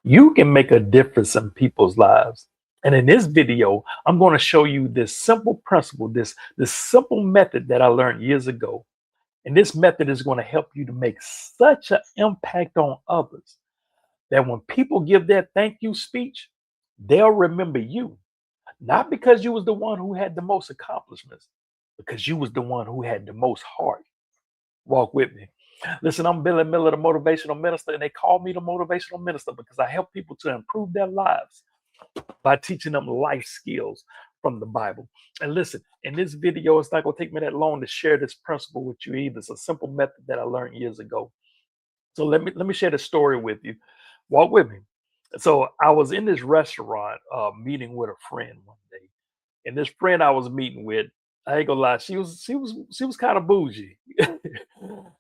You can make a difference in people's lives. And in this video, I'm going to show you this simple principle, this simple method that I learned years ago. And this method is going to help you to make such an impact on others that when people give their thank you speech, they'll remember you. Not because you was the one who had the most accomplishments, because you was the one who had the most heart. Walk with me. Listen, I'm Billy Miller, the motivational minister, and they call me the motivational minister because I help people to improve their lives by teaching them life skills from the Bible. And listen, in this video, it's not going to take me that long to share this principle with you either. It's a simple method that I learned years ago. So let me share the story with you. Walk with me. So I was in this restaurant meeting with a friend one day, and this friend I was meeting with, I ain't gonna lie, she was kind of bougie,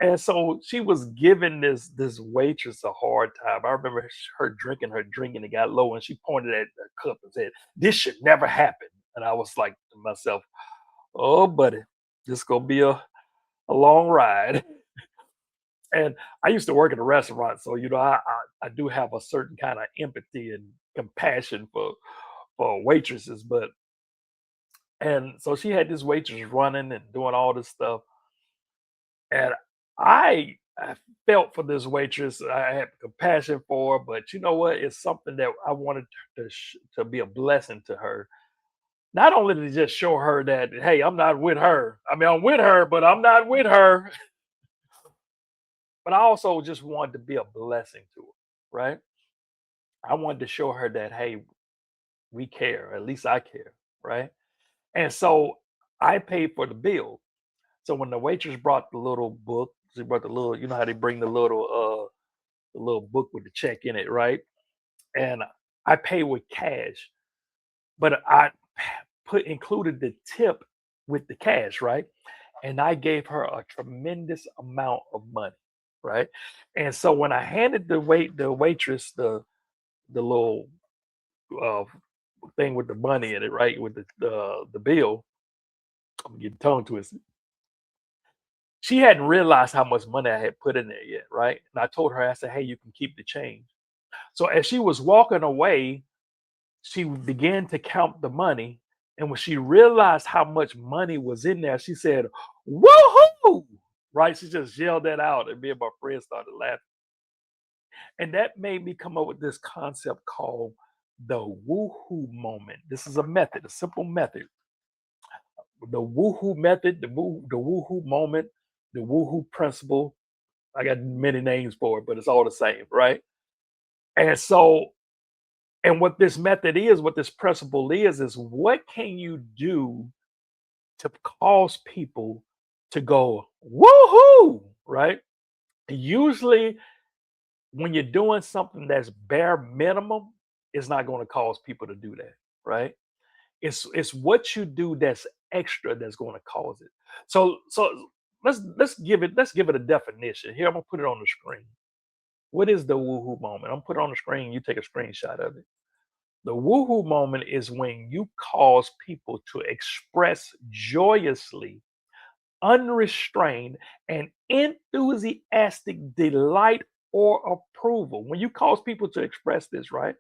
and so she was giving this waitress a hard time. I remember her drinking her drink and it got low, and she pointed at the cup and said, "This should never happen." And I was like to myself, "Oh, buddy, this gonna be a long ride." And I used to work in a restaurant, so I do have a certain kind of empathy and compassion for waitresses, but and so she had this waitress running and doing all this stuff, and I felt for this waitress. I had compassion for her, but you know what? It's something that I wanted to be a blessing to her. Not only to just show her that, hey, I'm not with her. I mean, I'm with her, but I'm not with her. But I also just wanted to be a blessing to her, right? I wanted to show her that, hey, we care. At least I care, right? And so I paid for the bill. So when the waitress brought the little book, she brought the little, you know how they bring the little book with the check in it, right? And I pay with cash, but I put included the tip with the cash, right? And I gave her a tremendous amount of money, right? And so when I handed the waitress the little uh, thing with the money in it, right, with the bill, I'm getting tongue twisted. She hadn't realized how much money I had put in there yet, right? And I told her, I said, "Hey, you can keep the change." So as she was walking away, she began to count the money. And when she realized how much money was in there, she said, "Woohoo!" Right? She just yelled that out, and me and my friend started laughing. And that made me come up with this concept called the woohoo moment. This is a method, a simple method. The woohoo method, the woohoo moment, the woohoo principle. I got many names for it, but it's all the same, right? And so, and what this method is, what this principle is what can you do to cause people to go woohoo, right? Usually, when you're doing something that's bare minimum, it's not going to cause people to do that, right? It's what you do that's extra that's going to cause it. So let's give it a definition. Here, I'm gonna put it on the screen. What is the woohoo moment? I'm put it on the screen. You take a screenshot of it. The woohoo moment is when you cause people to express joyously, unrestrained, and enthusiastic delight or approval. When you cause people to express this, right?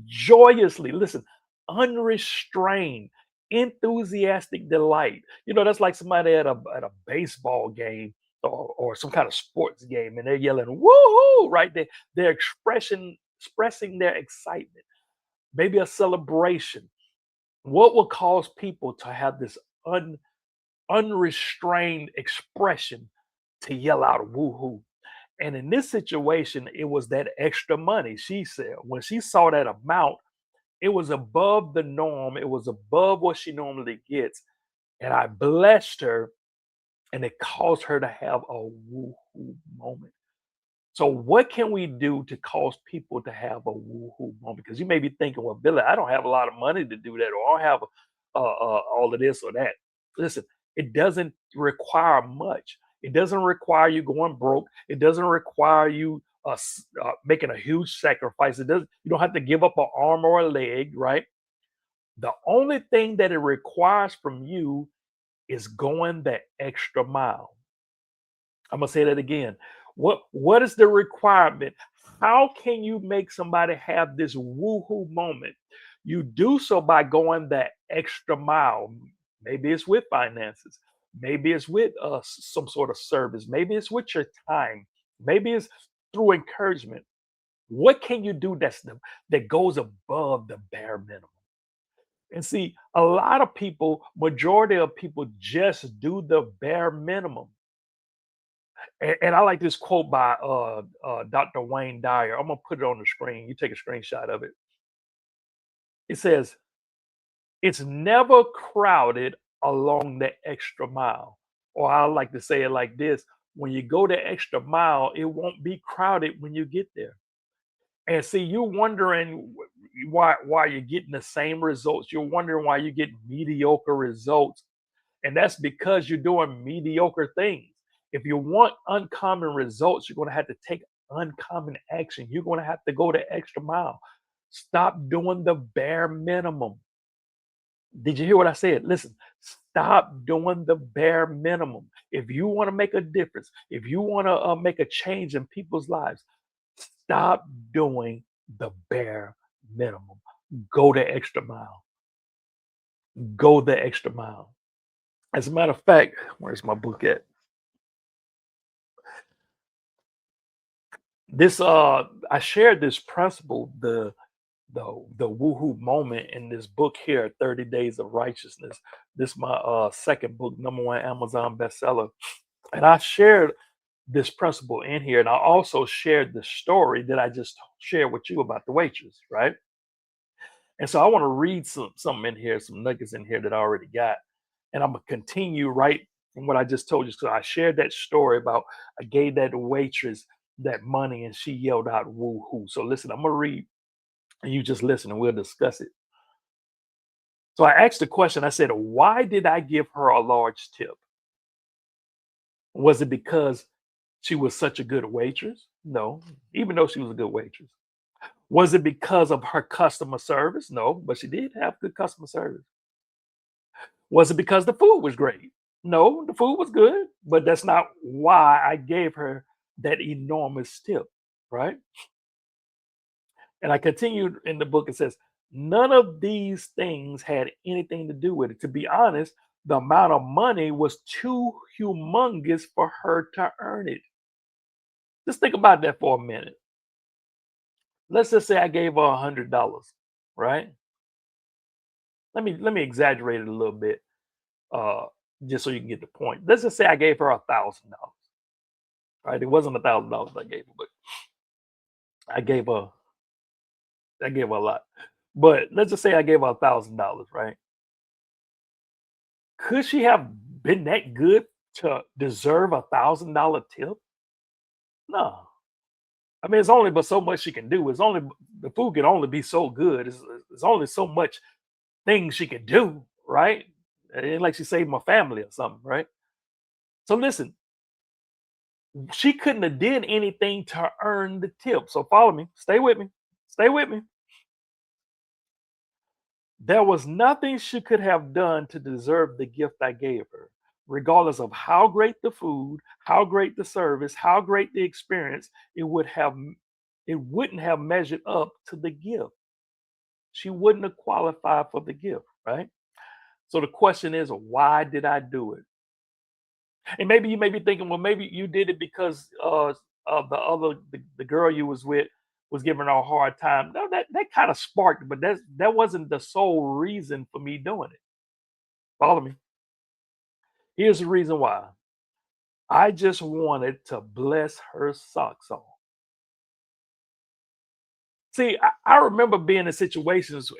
Joyously, listen, unrestrained, enthusiastic delight. That's like somebody at a baseball game or some kind of sports game, and they're yelling "woohoo!" Right? They're expressing their excitement, maybe a celebration. What will cause people to have this unrestrained expression to yell out "woohoo"? And in this situation, it was that extra money. She said when she saw that amount, it was above the norm. It was above what she normally gets. And I blessed her, and it caused her to have a woohoo moment. So, what can we do to cause people to have a woohoo moment? Because you may be thinking, well, Billy, I don't have a lot of money to do that, or I don't have all of this or that. Listen, it doesn't require much. It doesn't require you going broke. It doesn't require you making a huge sacrifice. It doesn't. You don't have to give up an arm or a leg, right? The only thing that it requires from you is going the extra mile. I'm gonna say that again. What is the requirement? How can you make somebody have this woohoo moment? You do so by going that extra mile. Maybe it's with finances. Maybe it's with some sort of service. Maybe it's with your time. Maybe it's through encouragement. What can you do that goes above the bare minimum? And see, a lot of people, majority of people just do the bare minimum. And I like this quote by Dr. Wayne Dyer. I'm gonna put it on the screen. You take a screenshot of it. It says, "It's never crowded along the extra mile." Or I like to say it like this: when you go the extra mile, it won't be crowded when you get there. And see, you're wondering why you're getting the same results. You're wondering why you get mediocre results, and that's because you're doing mediocre things. If you want uncommon results, you're going to have to take uncommon action. You're going to have to go the extra mile. Stop doing the bare minimum. Did you hear what I said? Listen, stop doing the bare minimum. If you want to make a difference, if you want to make a change in people's lives, stop doing the bare minimum. Go the extra mile. Go the extra mile. As a matter of fact, where's my book at? This I shared this principle, the woohoo moment in this book here, 30 Days of Righteousness. This is my second book, #1 Amazon bestseller. And I shared this principle in here. And I also shared the story that I just shared with you about the waitress, right? And so I want to read something in here, some nuggets in here that I already got. And I'm gonna continue right from what I just told you. So I shared that story about I gave that waitress that money and she yelled out woo-hoo. So listen, I'm gonna read and you just listen and we'll discuss it. So I asked the question, I said, why did I give her a large tip? Was it because she was such a good waitress? No, even though she was a good waitress. Was it because of her customer service? No, but she did have good customer service. Was it because the food was great? No, the food was good, but that's not why I gave her that enormous tip, right? And I continued in the book, it says, none of these things had anything to do with it. To be honest, the amount of money was too humongous for her to earn it. Just think about that for a minute. Let's just say I gave her $100, right? Let me exaggerate it a little bit, uh, just so you can get the point. Let's just say I gave her $1,000. Right? It wasn't $1,000 I gave her, but I gave her I gave her a lot. But let's just say I gave her $1,000, right? Could she have been that good to deserve $1,000 tip? No. I mean, it's only but so much she can do. It's only the food can only be so good. It's only so much things she can do, right? It ain't like she saved my family or something, right? So listen, she couldn't have did anything to earn the tip. So follow me. Stay with me. Stay with me. There was nothing she could have done to deserve the gift I gave her, regardless of how great the food, how great the service, how great the experience, it wouldn't have measured up to the gift. She wouldn't have qualified for the gift, right? So the question is, why did I do it? And maybe you may be thinking, well, maybe you did it because of the girl you was with was giving her a hard time. No, that kind of sparked, but that wasn't the sole reason for me doing it. Follow me. Here's the reason why. I just wanted to bless her socks off. See, I remember being in situations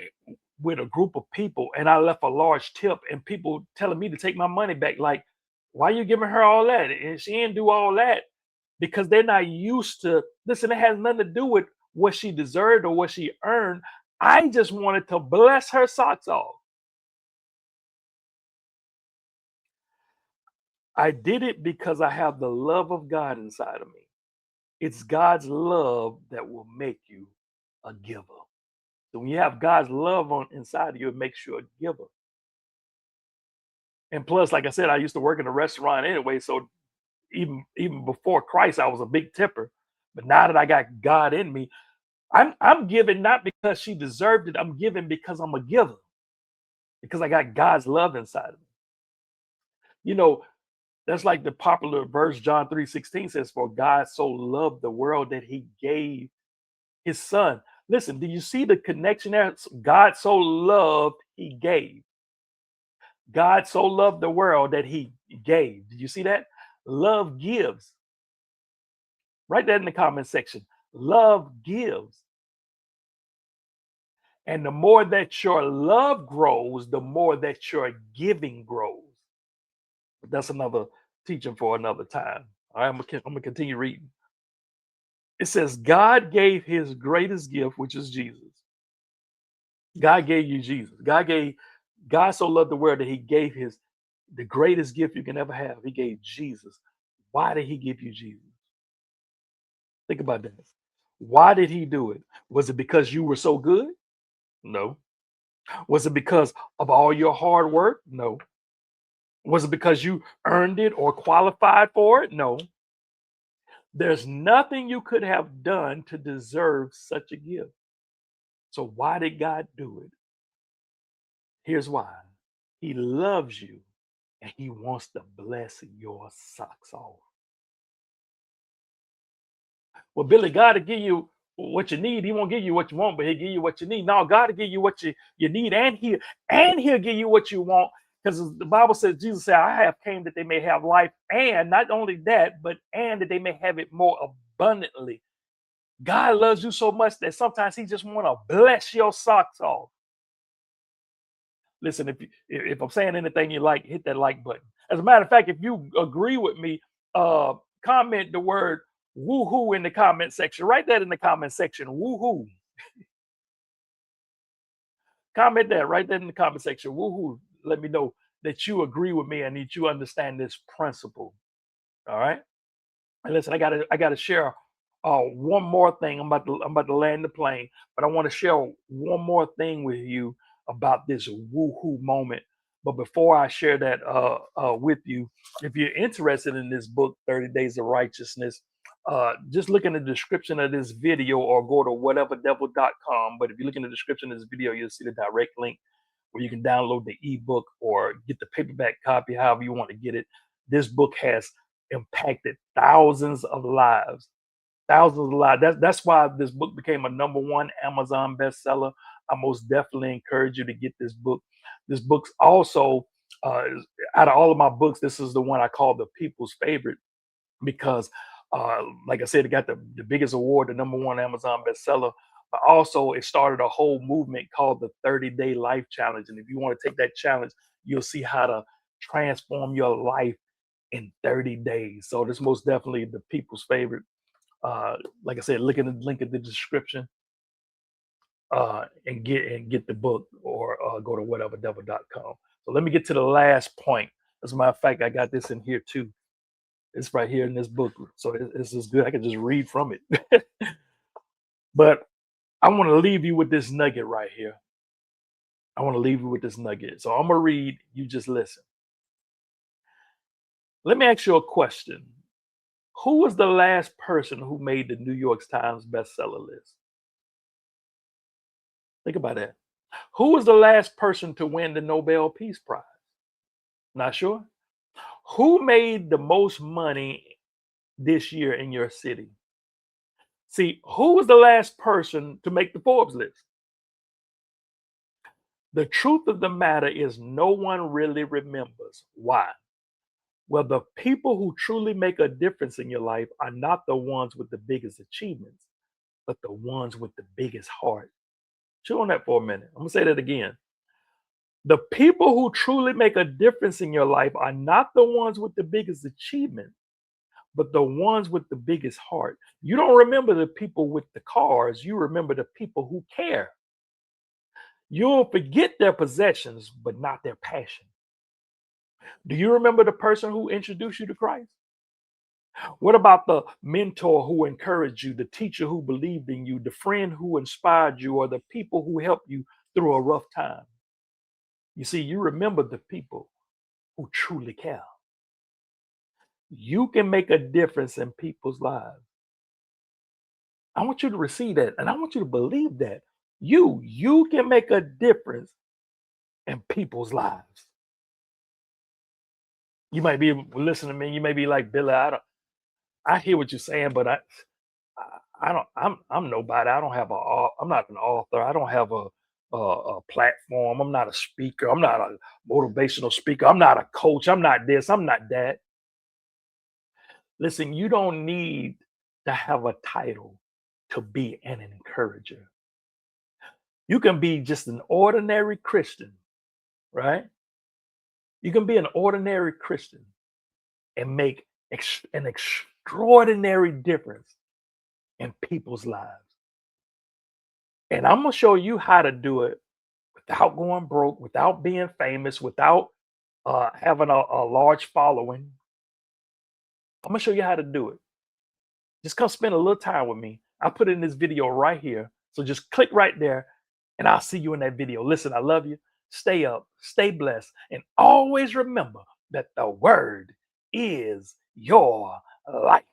with a group of people and I left a large tip and people telling me to take my money back. Like, why are you giving her all that? And she didn't do all that because they're not used to, listen, it has nothing to do with what she deserved or what she earned. I just wanted to bless her socks off. I did it because I have the love of God inside of me. It's God's love that will make you a giver. So when you have God's love on inside of you, it makes you a giver. And plus, like I said, I used to work in a restaurant anyway. So even before Christ, I was a big tipper. But now that I got God in me, I'm giving not because she deserved it. I'm giving because I'm a giver, because I got God's love inside of me. You know, that's like the popular verse, John 3:16 says, "For God so loved the world that he gave his son." Listen, do you see the connection there? God so loved, he gave. God so loved the world that he gave. Did you see that? Love gives. Write that in the comment section. Love gives. And the more that your love grows, the more that your giving grows. But that's another teaching for another time. All right, I'm gonna continue reading. It says, God gave his greatest gift, which is Jesus. God gave you Jesus. God so loved the world that he gave the greatest gift you can ever have. He gave Jesus. Why did he give you Jesus? Think about that. Why did he do it? Was it because you were so good? No. Was it because of all your hard work? No. Was it because you earned it or qualified for it? No. There's nothing you could have done to deserve such a gift. So why did God do it? Here's why. He loves you and he wants to bless your socks off. Well, Billy, God will give you what you need. He won't give you what you want, but he'll give you what you need. No, God will give you what you need, and he'll give you what you want. Because the Bible says, Jesus said, I have came that they may have life, and not only that, but and that they may have it more abundantly. God loves you so much that sometimes he just want to bless your socks off. Listen, if I'm saying anything you like, hit that like button. As a matter of fact, if you agree with me, uh, comment the word woohoo in the comment section. Write that in the comment section. Woohoo. Comment that. Write that in the comment section. Woohoo. Let me know that you agree with me and that you understand this principle. All right. And listen, I gotta share one more thing. I'm about to land the plane, but I want to share one more thing with you about this woohoo moment. But before I share that with you, if you're interested in this book, 30 Days of Righteousness, just look in the description of this video or go to whateverdevil.com. But if you look in the description of this video, you'll see the direct link where you can download the ebook or get the paperback copy, however you want to get it. This book has impacted thousands of lives. Thousands of lives. That's why this book became a #1 Amazon bestseller. I most definitely encourage you to get this book. This book's also, out of all of my books, this is the one I call the people's favorite because, like I said, it got the biggest award, the #1 Amazon bestseller. But also, it started a whole movement called the 30-Day Life Challenge. And if you want to take that challenge, you'll see how to transform your life in 30 days. So this most definitely the people's favorite. Like I said, look at the link in the description and get the book or go to whateverdevil.com. So let me get to the last point. As a matter of fact, I got this in here too. It's right here in this book. So this is good. I can just read from it. But I want to leave you with this nugget right here. I want to leave you with this nugget. So I'm going to read. You just listen. Let me ask you a question. Who was the last person who made the New York Times bestseller list? Think about that. Who was the last person to win the Nobel Peace Prize? Not sure. Who made the most money this year in your city? See, who was the last person to make the Forbes list? The truth of the matter is, no one really remembers. Why? Well, the people who truly make a difference in your life are not the ones with the biggest achievements, but the ones with the biggest heart. Chew on that for a minute. I'm going to say that again. The people who truly make a difference in your life are not the ones with the biggest achievement, but the ones with the biggest heart. You don't remember the people with the cars, you remember the people who care. You'll forget their possessions, but not their passion. Do you remember the person who introduced you to Christ? What about the mentor who encouraged you, the teacher who believed in you, the friend who inspired you, or the people who helped you through a rough time? You see, you remember the people who truly care. You can make a difference in people's lives. I want you to receive that, and I want you to believe that. You can make a difference in people's lives. You might be listening to me, you may be like, "Billy, I hear what you're saying, but I don't I'm nobody. I don't have I'm not an author. I don't have a platform. I'm not a speaker. I'm not a motivational speaker. I'm not a coach. I'm not this. I'm not that." Listen, you don't need to have a title to be an encourager. You can be just an ordinary Christian, right? You can be an ordinary Christian and make an extraordinary difference in people's lives. And I'm going to show you how to do it without going broke, without being famous, without having a large following. I'm going to show you how to do it. Just come spend a little time with me. I put it in this video right here. So just click right there and I'll see you in that video. Listen, I love you. Stay up, stay blessed, and always remember that the word is your life.